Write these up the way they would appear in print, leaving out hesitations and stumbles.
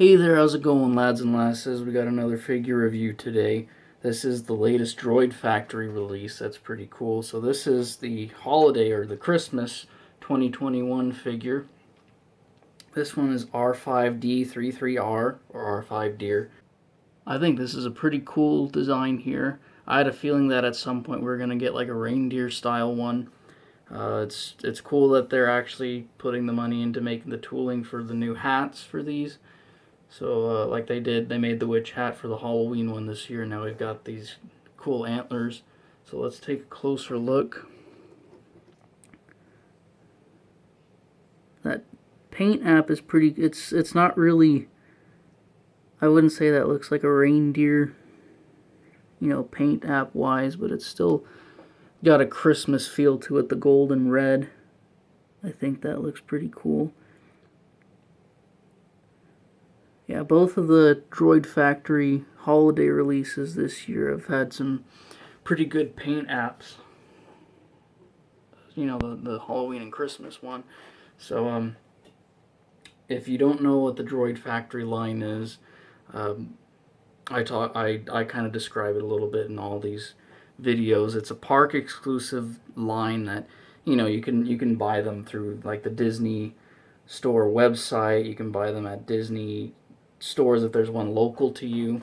Hey there, how's it going, lads and lasses? We got another figure review today. This is the latest Droid Factory release. That's pretty cool. So this is the holiday or the Christmas 2021 figure. This one is R5-D33R or R5-Deer. I think this is a pretty cool design here. I had a feeling that at some point we were going to get like a reindeer style one. It's cool that they're actually putting the money into making the tooling for the new hats for these. So like they made the witch hat for the Halloween one this year. Now we've got these cool antlers. So let's take a closer look. That paint app is pretty, it's not really, I wouldn't say that looks like a reindeer, you know, paint app wise, but it's still got a Christmas feel to it, the gold and red. I think that looks pretty cool. Yeah, both of the Droid Factory holiday releases this year have had some pretty good paint apps. You know, the Halloween and Christmas one. So, if you don't know what the Droid Factory line is, I kind of describe it a little bit in all these videos. It's a park exclusive line that, you know, you can buy them through like the Disney store website. You can buy them at Disney stores if there's one local to you,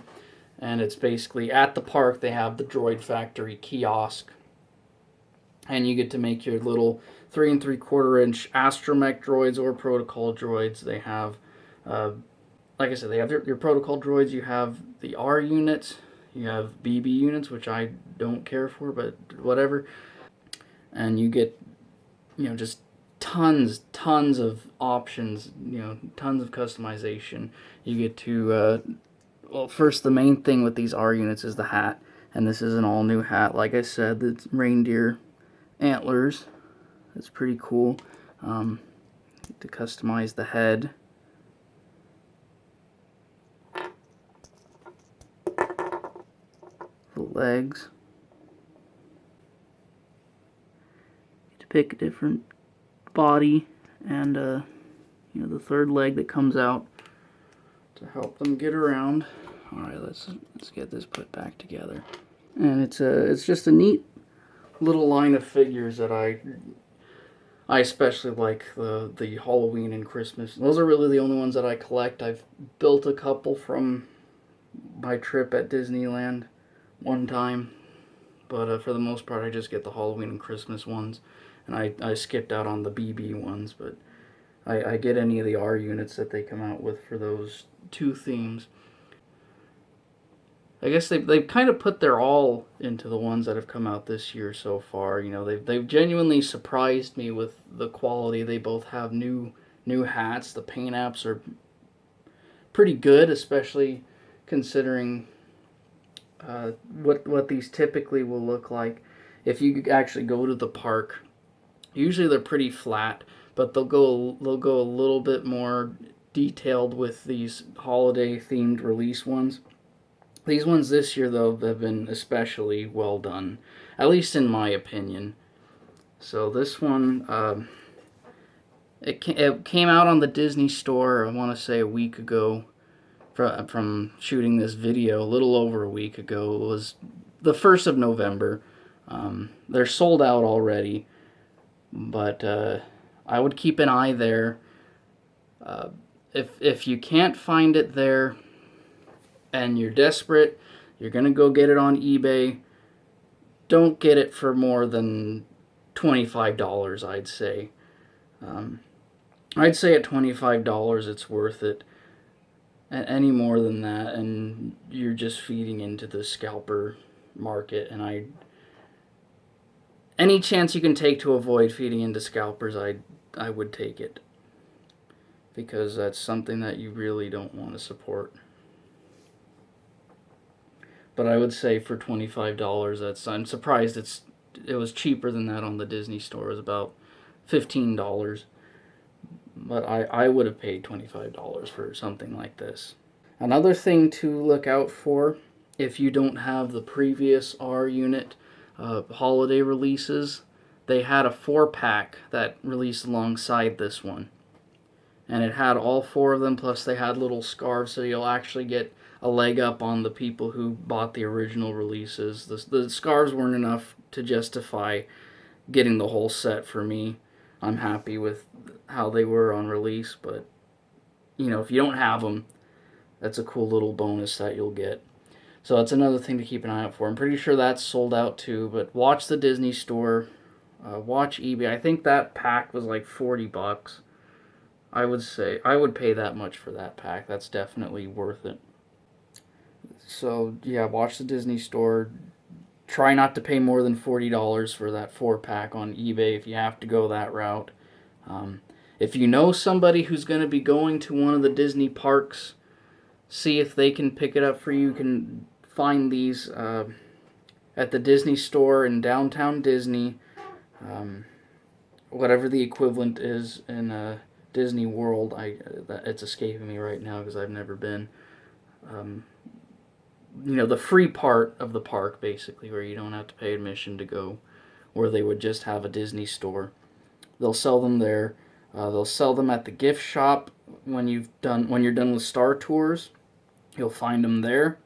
and it's basically at the park they have the Droid Factory kiosk, and you get to make your little 3 3/4 inch Astromech droids or protocol droids. They have like I said, they have your protocol droids. You have the R units, you have BB units, which I don't care for, but whatever, and you get, you know, just tons of options, you know, tons of customization. You get to well, first, the main thing with these R units is the hat, and this is an all new hat. Like I said, the reindeer antlers. That's pretty cool. To customize the head, the legs. To pick a different body and you know, the third leg that comes out to help them get around. All right, let's get this put back together. And it's just a neat little line of figures that I especially like, the Halloween and Christmas. Those are really the only ones that I collect. I've built a couple from my trip at Disneyland one time, but for the most part I just get the Halloween and Christmas ones, and I skipped out on the BB ones, but I get any of the R units that they come out with for those two themes. I guess they've kind of put their all into the ones that have come out this year so far. You know, they've genuinely surprised me with the quality. They both have new hats. The paint apps are pretty good, especially considering what these typically will look like if you actually go to the park. Usually they're pretty flat, but they'll go a little bit more detailed with these holiday themed release ones. These ones this year, though, have been especially well done, at least in my opinion. So this one, it came out on the Disney Store, I want to say a week ago, from shooting this video, a little over a week ago. It was the 1st of November. They're sold out already, but I would keep an eye there. If you can't find it there and you're desperate, you're gonna go get it on eBay, don't get it for more than $25, I'd say. I'd say at $25 it's worth it. Any more than that and you're just feeding into the scalper market, and any chance you can take to avoid feeding into scalpers, I would take it, because that's something that you really don't want to support. But I would say for $25, I'm surprised it was cheaper than that on the Disney Store. It was about $15. But I would have paid $25 for something like this. Another thing to look out for, if you don't have the previous R unit holiday releases, they had a 4-pack that released alongside this one. and it had all 4 of them, plus they had little scarves, so you'll actually get a leg up on the people who bought the original releases. The scarves weren't enough to justify getting the whole set for me. I'm happy with how they were on release, but you know, if you don't have them, that's a cool little bonus that you'll get. So that's another thing to keep an eye out for. I'm pretty sure that's sold out too, but watch the Disney store, watch eBay. I think that pack was like $40. I would say I would pay that much for that pack. That's definitely worth it. So yeah, watch the Disney store. Try not to pay more than $40 for that 4-pack on eBay if you have to go that route. If you know somebody who's going to be going to one of the Disney parks, see if they can pick it up for you. You can find these at the Disney store in downtown Disney, whatever the equivalent is in Disney World. It's escaping me right now because I've never been. You know, the free part of the park, basically, where you don't have to pay admission to go, where they would just have a Disney store. They'll sell them there. They'll sell them at the gift shop when you're done with Star Tours. You'll find them there.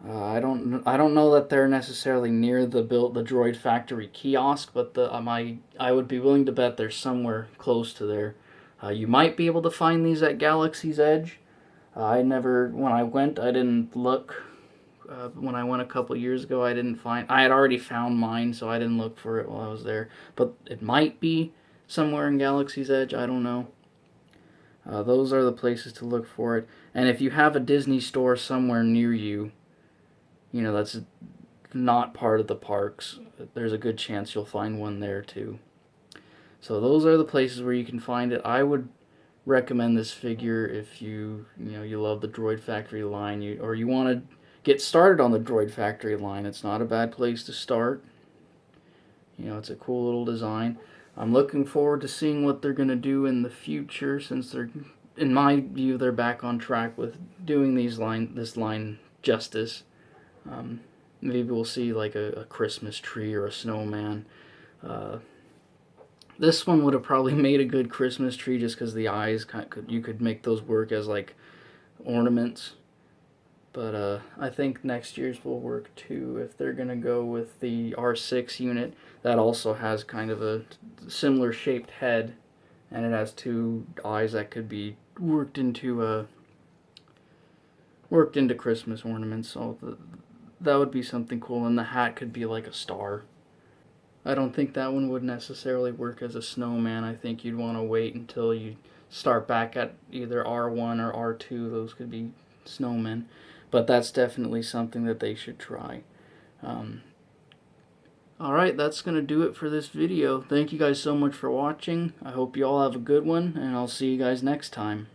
I don't know that they're necessarily near the Droid Factory kiosk, but I would be willing to bet they're somewhere close to there. You might be able to find these at Galaxy's Edge. When I went, I didn't look. When I went a couple years ago, I had already found mine, so I didn't look for it while I was there. But it might be somewhere in Galaxy's Edge, I don't know. Those are the places to look for it. And if you have a Disney store somewhere near you, you know, that's not part of the parks, there's a good chance you'll find one there too. So those are the places where you can find it. I would recommend this figure if you love the Droid Factory line, or you want to get started on the Droid Factory line. It's not a bad place to start. You know, it's a cool little design. I'm looking forward to seeing what they're going to do in the future, since in my view, they're back on track with doing this line justice. Maybe we'll see like a Christmas tree or a snowman. This one would have probably made a good Christmas tree just because the eyes, you could make those work as like ornaments. But I think next year's will work too if they're going to go with the R6 unit. That also has kind of a similar shaped head, and it has 2 eyes that could be worked into Christmas ornaments. So that would be something cool, and the hat could be like a star. I don't think that one would necessarily work as a snowman. I think you'd want to wait until you start back at either R1 or R2. Those could be snowmen. But that's definitely something that they should try. Alright, that's going to do it for this video. Thank you guys so much for watching. I hope you all have a good one, and I'll see you guys next time.